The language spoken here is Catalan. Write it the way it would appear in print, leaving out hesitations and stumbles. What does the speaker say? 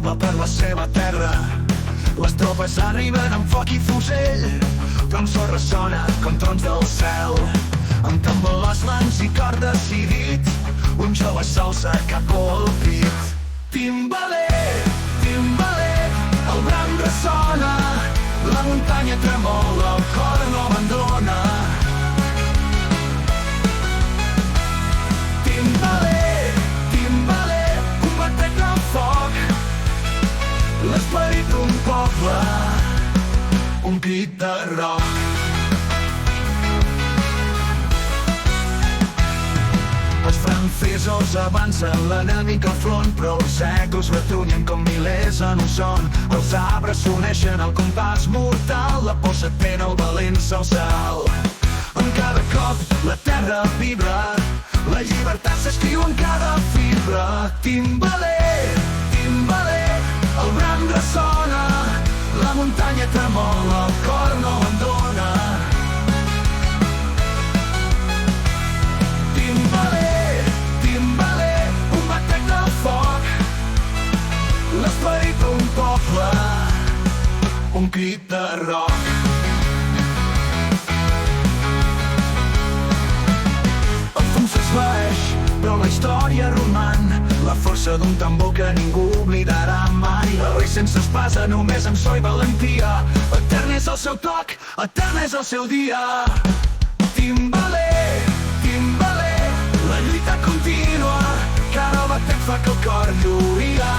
poble per la seva terra. Les tropes arriben amb foc i fusell, però un so ressona com trons del cel. Amb tambors lents i cor decidit, un jove s'alça cap al pit. Timbaler, timbaler, el bram ressona, la muntanya tremola, el cor no abandona. Timbaler, timbaler, un batec de foc, l'esperit d'un poble, un crit de rock. Els francesos avancen, l'enemic al front, però els ecos retrunyen com milers en un son. Els arbres s'uneixen al compàs mortal, la por s'atén, el valent s'alçal. En cada cop la terra vibra, la llibertat s'escriu en cada fibra. Timbaler, timbaler, el bram ressona, la muntanya tremola, el cor no abandona. Timbaler, timbaler, un batec de foc, l'esperit d'un poble, un crit de rock. El fum s'esvaeix, però la història roman, la força d'un tambor que ningú oblidarà mai. El rei sense espasa, només amb so i valentia, etern és el seu toc, etern és el seu dia. Timbaler, timbaler, la lluita contínua, cada batec fa que el cor lluïa.